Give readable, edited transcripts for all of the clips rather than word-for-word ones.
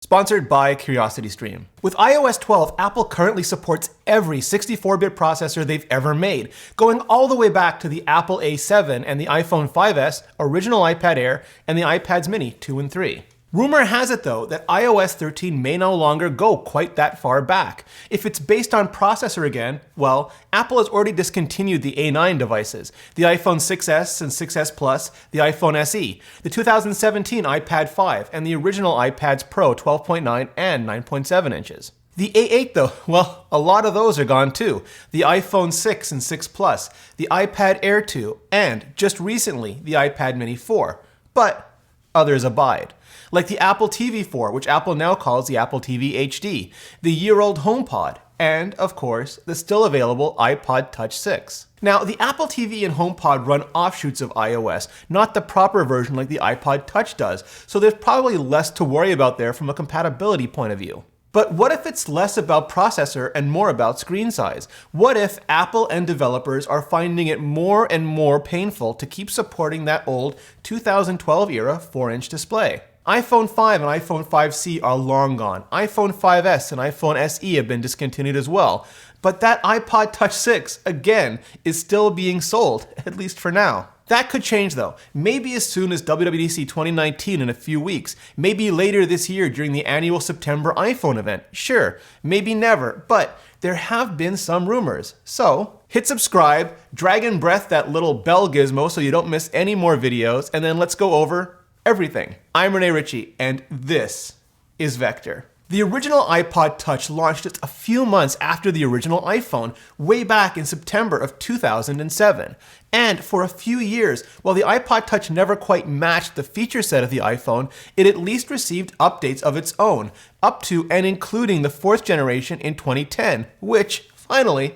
Sponsored by CuriosityStream. With iOS 12, Apple currently supports every 64-bit processor they've ever made, going all the way back to the Apple A7 and the iPhone 5S, original iPad Air, and the iPads mini 2 and 3. Rumor has it, though, that iOS 13 may no longer go quite that far back. If it's based on processor again, well, Apple has already discontinued the A9 devices, the iPhone 6S and 6S Plus, the iPhone SE, the 2017 iPad 5, and the original iPads Pro 12.9 and 9.7 inches. The A8 though, well, a lot of those are gone too. The iPhone 6 and 6 Plus, the iPad Air 2, and, just recently, the iPad mini 4. But others abide. Like the Apple TV 4, which Apple now calls the Apple TV HD, the year-old HomePod, and, of course, the still available iPod Touch 6. Now, the Apple TV and HomePod run offshoots of iOS, not the proper version like the iPod Touch does, so there's probably less to worry about there from a compatibility point of view. But what if it's less about processor and more about screen size? What if Apple and developers are finding it more and more painful to keep supporting that old 2012 era 4-inch display? iPhone 5 and iPhone 5C are long gone. iPhone 5S and iPhone SE have been discontinued as well. But that iPod Touch 6, again, is still being sold, at least for now. That could change though, maybe as soon as WWDC 2019 in a few weeks, maybe later this year during the annual September iPhone event, sure, maybe never, but there have been some rumors. So, hit subscribe, drag and breath that little bell gizmo so you don't miss any more videos, and then let's go over everything. I'm Rene Ritchie, and this is Vector. The original iPod Touch launched just a few months after the original iPhone, way back in September of 2007. And for a few years, while the iPod Touch never quite matched the feature set of the iPhone, it at least received updates of its own, up to and including the 4th generation in 2010, which, finally,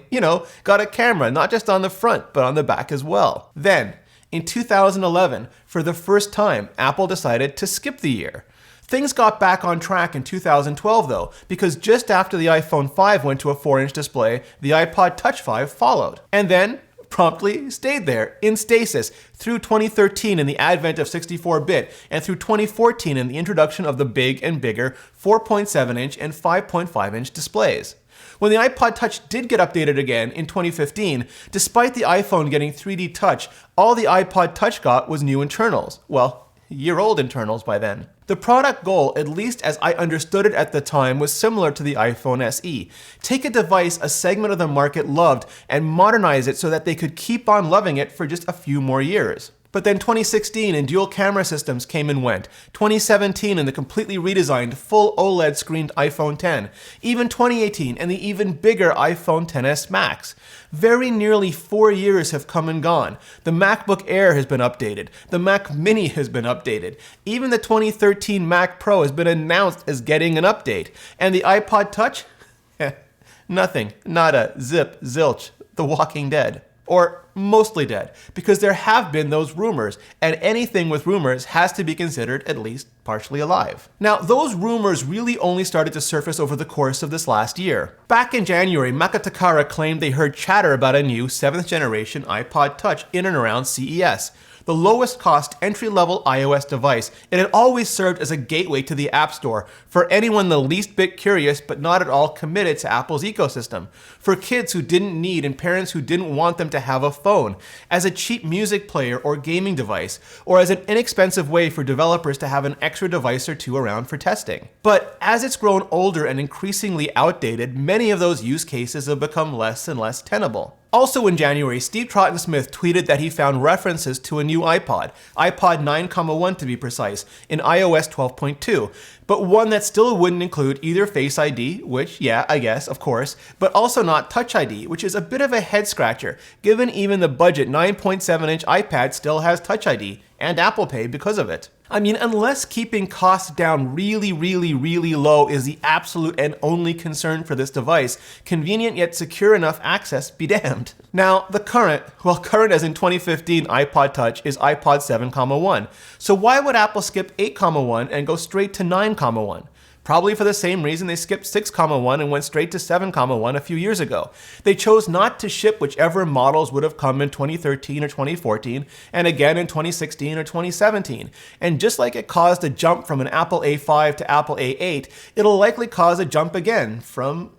got a camera not just on the front, but on the back as well. Then, in 2011, for the first time, Apple decided to skip the year. Things got back on track in 2012 though, because just after the iPhone 5 went to a 4-inch display, the iPod Touch 5 followed. And then, promptly stayed there, in stasis, through 2013 in the advent of 64-bit, and through 2014 in the introduction of the big and bigger 4.7-inch and 5.5-inch displays. When the iPod Touch did get updated again in 2015, despite the iPhone getting 3D Touch, all the iPod Touch got was new internals. Well, year-old internals by then. The product goal, at least as I understood it at the time, was similar to the iPhone SE. Take a device a segment of the market loved and modernize it so that they could keep on loving it for just a few more years. But then 2016 and dual camera systems came and went. 2017 and the completely redesigned full OLED screened iPhone X. Even 2018 and the even bigger iPhone XS Max. Very nearly 4 years have come and gone. The MacBook Air has been updated. The Mac Mini has been updated. Even the 2013 Mac Pro has been announced as getting an update. And the iPod Touch? Nothing. Nada. Zip. Zilch. The Walking Dead. Or mostly dead, because there have been those rumors, and anything with rumors has to be considered at least partially alive. Now, those rumors really only started to surface over the course of this last year. Back in January, Makatakara claimed they heard chatter about a new 7th generation iPod Touch in and around CES. The lowest cost entry-level iOS device, it had always served as a gateway to the App Store for anyone the least bit curious but not at all committed to Apple's ecosystem, for kids who didn't need and parents who didn't want them to have a phone, as a cheap music player or gaming device, or as an inexpensive way for developers to have an extra device or two around for testing. But as it's grown older and increasingly outdated, many of those use cases have become less and less tenable. Also in January, Steve Troughton-Smith tweeted that he found references to a new iPod 9.1 to be precise, in iOS 12.2, but one that still wouldn't include either Face ID, which, yeah, I guess, of course, but also not Touch ID, which is a bit of a head scratcher, given even the budget 9.7-inch iPad still has Touch ID, and Apple Pay because of it. I mean, unless keeping costs down really low is the absolute and only concern for this device, convenient yet secure enough access be damned. Now, the current as in 2015 iPod Touch is iPod 7.1. So why would Apple skip 8.1 and go straight to 9.1? Probably for the same reason they skipped 6,1 and went straight to 7,1 a few years ago. They chose not to ship whichever models would have come in 2013 or 2014, and again in 2016 or 2017. And just like it caused a jump from an Apple A5 to Apple A8, it'll likely cause a jump again from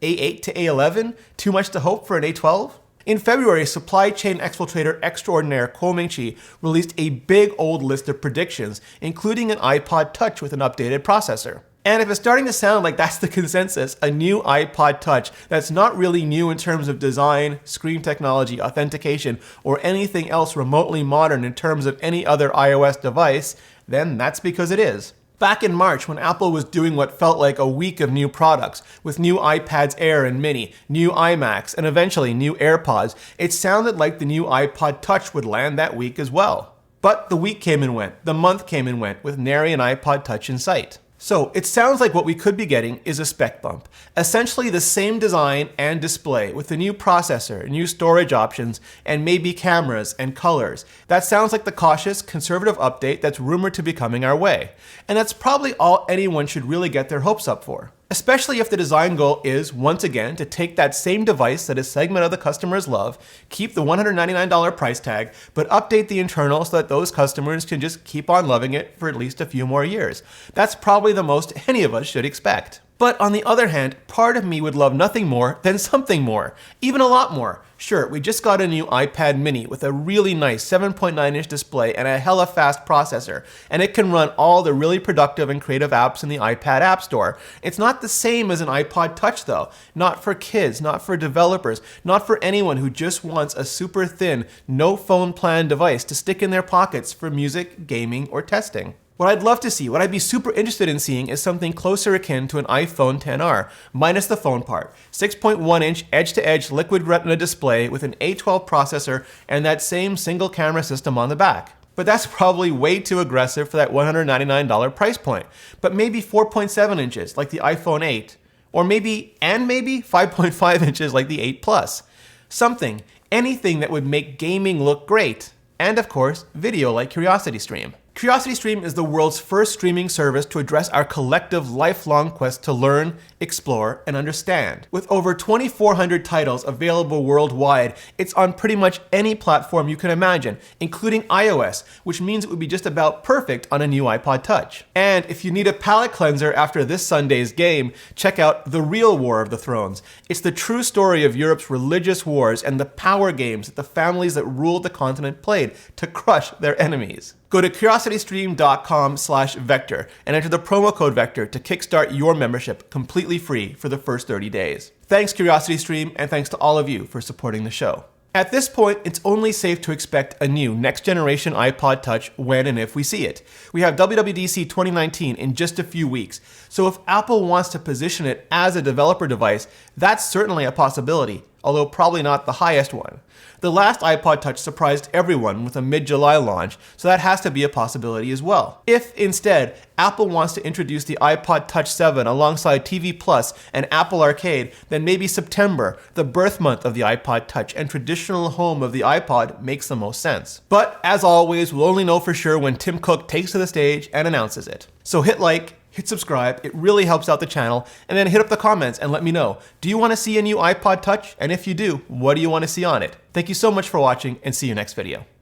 A8 to A11. Too much to hope for an A12? In February, supply chain exfiltrator extraordinaire Kuo Ming-chi released a big old list of predictions, including an iPod Touch with an updated processor. And if it's starting to sound like that's the consensus, a new iPod Touch that's not really new in terms of design, screen technology, authentication, or anything else remotely modern in terms of any other iOS device, then that's because it is. Back in March, when Apple was doing what felt like a week of new products, with new iPads Air and Mini, new iMacs, and eventually new AirPods, it sounded like the new iPod Touch would land that week as well. But the week came and went, the month came and went, with nary an iPod Touch in sight. So it sounds like what we could be getting is a spec bump. Essentially the same design and display with the new processor, new storage options, and maybe cameras and colors. That sounds like the cautious, conservative update that's rumored to be coming our way. And that's probably all anyone should really get their hopes up for. Especially if the design goal is, once again, to take that same device that a segment of the customers love, keep the $199 price tag, but update the internal so that those customers can just keep on loving it for at least a few more years. That's probably the most any of us should expect. But on the other hand, part of me would love nothing more than something more, even a lot more. Sure, we just got a new iPad mini with a really nice 7.9-inch display and a hella fast processor, and it can run all the really productive and creative apps in the iPad App Store. It's not the same as an iPod Touch though. Not for kids, not for developers, not for anyone who just wants a super thin, no phone plan device to stick in their pockets for music, gaming, or testing. What I'd love to see, what I'd be super interested in seeing is something closer akin to an iPhone XR, minus the phone part. 6.1-inch edge-to-edge liquid retina display with an A12 processor and that same single camera system on the back. But that's probably way too aggressive for that $199 price point. But maybe 4.7 inches like the iPhone 8, or maybe 5.5 inches like the 8 Plus. Something, anything that would make gaming look great. And of course, video like CuriosityStream. CuriosityStream is the world's first streaming service to address our collective lifelong quest to learn, explore, and understand. With over 2,400 titles available worldwide, it's on pretty much any platform you can imagine, including iOS, which means it would be just about perfect on a new iPod Touch. And if you need a palate cleanser after this Sunday's game, check out The Real War of the Thrones. It's the true story of Europe's religious wars and the power games that the families that ruled the continent played to crush their enemies. Go to curiositystream.com/vector and enter the promo code VECTOR to kickstart your membership completely free for the first 30 days. Thanks CuriosityStream, and thanks to all of you for supporting the show. At this point, it's only safe to expect a new next-generation iPod Touch when and if we see it. We have WWDC 2019 in just a few weeks, so if Apple wants to position it as a developer device, that's certainly a possibility, although probably not the highest one. The last iPod Touch surprised everyone with a mid-July launch, so that has to be a possibility as well. If, instead, Apple wants to introduce the iPod Touch 7 alongside TV Plus and Apple Arcade, then maybe September, the birth month of the iPod Touch and traditional home of the iPod, makes the most sense. But, as always, we'll only know for sure when Tim Cook takes to the stage and announces it. So hit like, hit subscribe, it really helps out the channel, and then hit up the comments and let me know. Do you want to see a new iPod Touch? And if you do, what do you want to see on it? Thank you so much for watching, and see you next video.